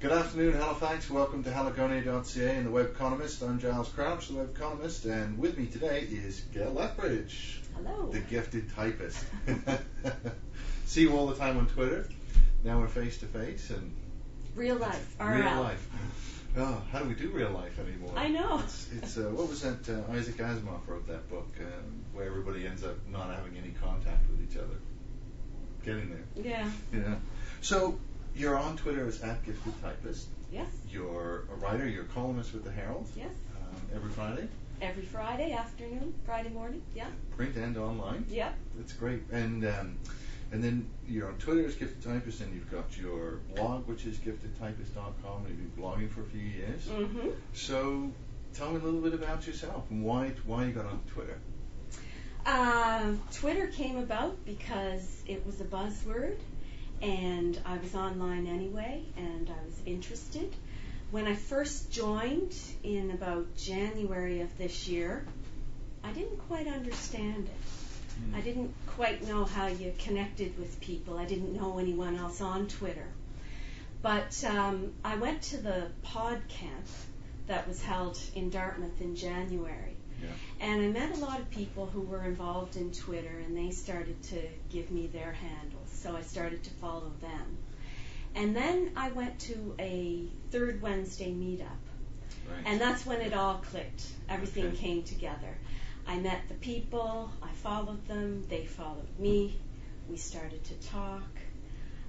Good afternoon, Halifax. Welcome to Haligonia.ca and the Weconomist. I'm Giles Crouch, the Weconomist, and with me today is Gail Lethbridge. Hello. The gifted typist. See you all the time on Twitter. Now we're face to face and real life. Real life. Oh, how do we do real life anymore? I know. It's what was that? Isaac Asimov wrote that book where everybody ends up not having any contact with each other. Getting there. Yeah. Yeah. So you're on Twitter as @GiftedTypist. Yes. You're a writer. You're a columnist with the Herald. Yes. Every Friday. Every Friday afternoon, Friday morning. Yeah. Print and online. Yeah. That's great. And then you're on Twitter as Gifted Typist, and you've got your blog, which is giftedtypist.com. You've been blogging for a few years. Mm-hmm. So tell me a little bit about yourself and why you got on Twitter. Twitter came about because it was a buzzword, and I was online anyway, and I was interested. When I first joined in about January of this year, I didn't quite understand it. I didn't quite know how you connected with people. I didn't know anyone else on Twitter. But I went to the pod camp that was held in Dartmouth in January. Yeah. And I met a lot of people who were involved in Twitter, and they started to give me their handles. So I started to follow them. And then I went to a third Wednesday meetup. Right. And that's when it all clicked. Everything Okay. came together. I met the people, I followed them, they followed me, we started to talk,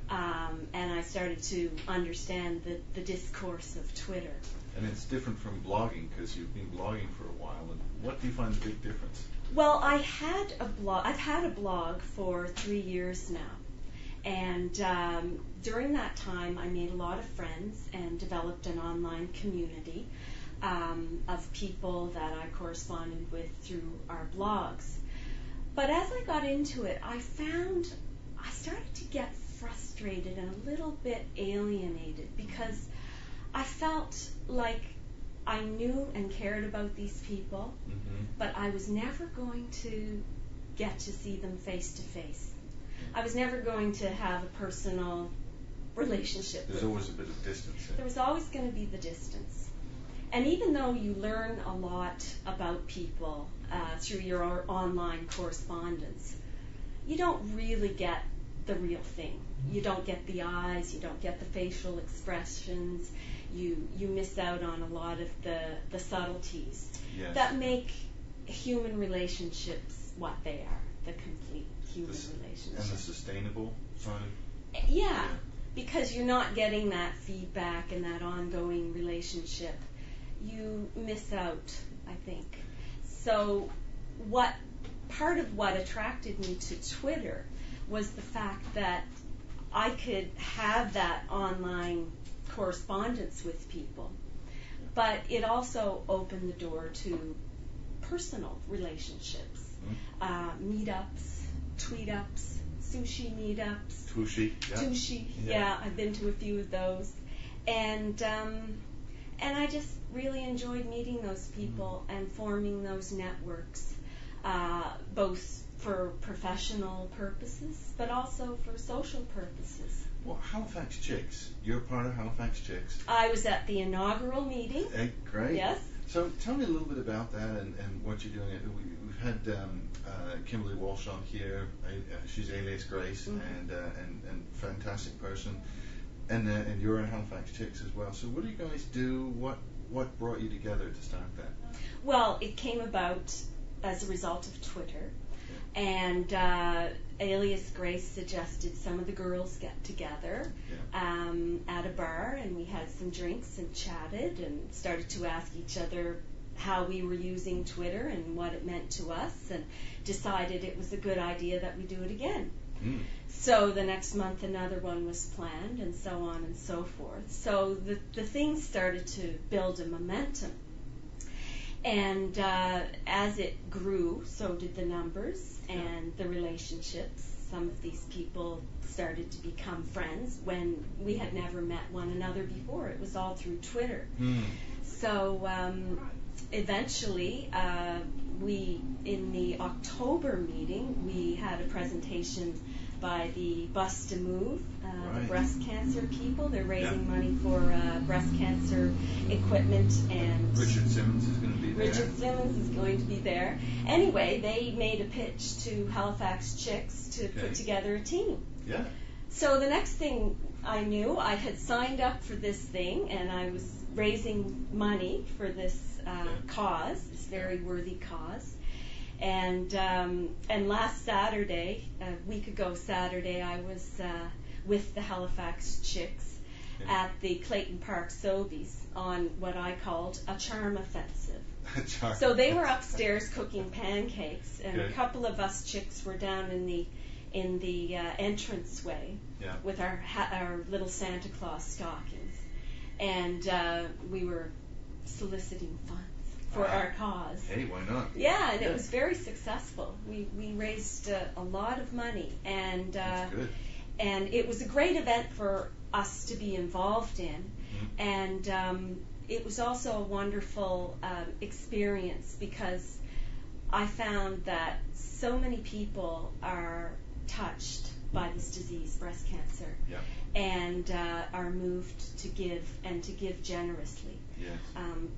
and I started to understand the discourse of Twitter. And it's different from blogging because you've been blogging for a while. And what do you find the big difference? Well, I've had a blog for 3 years now. And during that time, I made a lot of friends and developed an online community of people that I corresponded with through our blogs. But as I got into it, I found I started to get frustrated and a little bit alienated because I felt like I knew and cared about these people, but I was never going to get to see them face to face. I was never going to have a personal relationship. There's always a bit of distance. There was always going to be the distance. And even though you learn a lot about people through your online correspondence, you don't really get the real thing. You don't get the eyes, you don't get the facial expressions, you miss out on a lot of the subtleties that make human relationships what they are, the complete human relationship. And the sustainable side? Yeah, because you're not getting that feedback and that ongoing relationship. You miss out, I think. So part of what attracted me to Twitter was the fact that I could have that online correspondence with people, but it also opened the door to personal relationships, meetups, tweet-ups, sushi meetups. Tushi, yeah, I've been to a few of those. And I just really enjoyed meeting those people and forming those networks, both for professional purposes, but also for social purposes. Well, Halifax Chicks. You're part of Halifax Chicks. I was at the inaugural meeting. Great. Yes. So tell me a little bit about that and what you're doing. We've had Kimberly Walsh on here. She's alias Grace and fantastic person. And you're in Halifax Chicks as well. So what do you guys do? What brought you together to start that? Well, it came about as a result of Twitter. And alias Grace suggested some of the girls get together at a bar, and we had some drinks and chatted and started to ask each other how we were using Twitter and what it meant to us, and decided it was a good idea that we do it again. So the next month another one was planned, and so on and so forth. So the thing started to build a momentum. And as it grew, so did the numbers and the relationships. Some of these people started to become friends when we had never met one another before. It was all through Twitter. So eventually, in the October meeting, we had a presentation by the Bus to Move, the Right. breast cancer people. They're raising money for breast cancer equipment, and Richard Simmons is going to be there. Richard Simmons is going to be there. Anyway, they made a pitch to Halifax Chicks to put together a team. Yeah. So the next thing I knew, I had signed up for this thing, and I was raising money for this cause, this very worthy cause. And last Saturday, a week ago Saturday, I was with the Halifax Chicks at the Clayton Park Sobeys on what I called a charm offensive. So they were upstairs cooking pancakes, and a couple of us chicks were down in the entranceway with our little Santa Claus stockings, and we were soliciting funds for our cause. Hey, why not? Yeah, and it was very successful. We raised a lot of money, and That's good. and it was a great event for us to be involved in, and it was also a wonderful experience, because I found that so many people are touched by this disease, breast cancer, and are moved to give, and to give generously. Yes.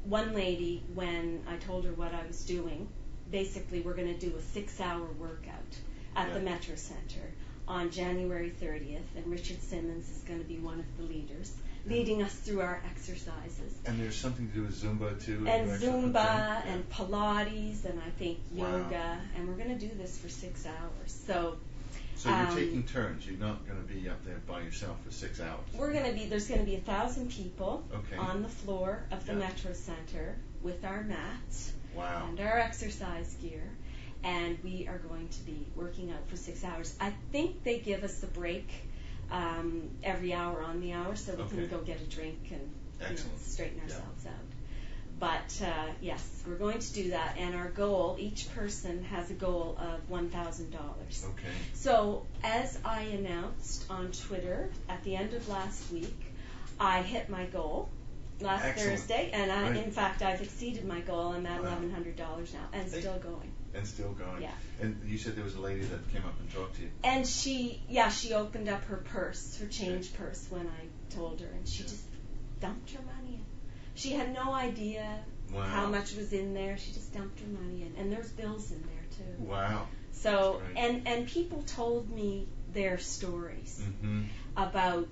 One lady, when I told her what I was doing, basically we're going to do a 6-hour workout at the Metro Center on January 30th, and Richard Simmons is going to be one of the leaders, leading us through our exercises. And there's something to do with Zumba too? And Zumba and Pilates, and I think yoga, and we're going to do this for 6 hours. So you're taking turns. You're not going to be up there by yourself for 6 hours. There's going to be 1,000 people on the floor of the Metro Center with our mats and our exercise gear, and we are going to be working out for 6 hours. I think they give us a break every hour on the hour, so we can go get a drink and straighten ourselves out. But yes, we're going to do that, and our goal, each person has a goal of $1,000. Okay. So as I announced on Twitter at the end of last week, I hit my goal last Thursday, and in fact I've exceeded my goal. I'm at $1,100 now, and still going. And still going. Yeah. And you said there was a lady that came up and talked to you. And she opened up her purse, her change purse, when I told her, and she just dumped her money in. She had no idea how much was in there. She just dumped her money in, and there's bills in there too. Wow. So and people told me their stories about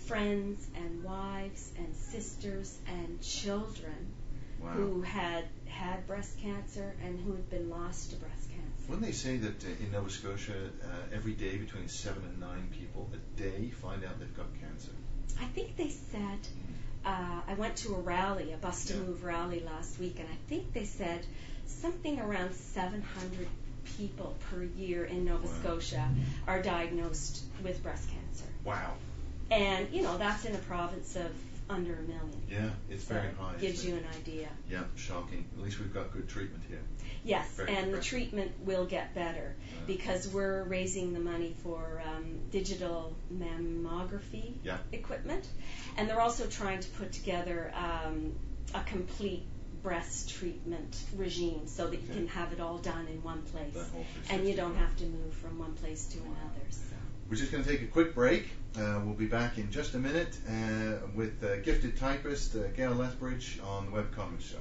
friends and wives and sisters and children who had breast cancer and who had been lost to breast cancer. Wouldn't they say that in Nova Scotia, every day between 7 and 9 people a day find out they've got cancer? I think they said, I went to a rally, a Bus to Move rally last week, and I think they said something around 700 people per year in Nova Scotia are diagnosed with breast cancer. Wow. And, that's in a province of under 1 million. Yeah, it's very high. Gives you an idea. Yeah, shocking. At least we've got good treatment here. Yes, and the treatment will get better because we're raising the money for digital mammography equipment, and they're also trying to put together a complete breast treatment regime so that you can have it all done in one place, and you don't have to move from one place to another. So. We're just going to take a quick break. We'll be back in just a minute with gifted typist Gail Lethbridge on the Weconomist Show.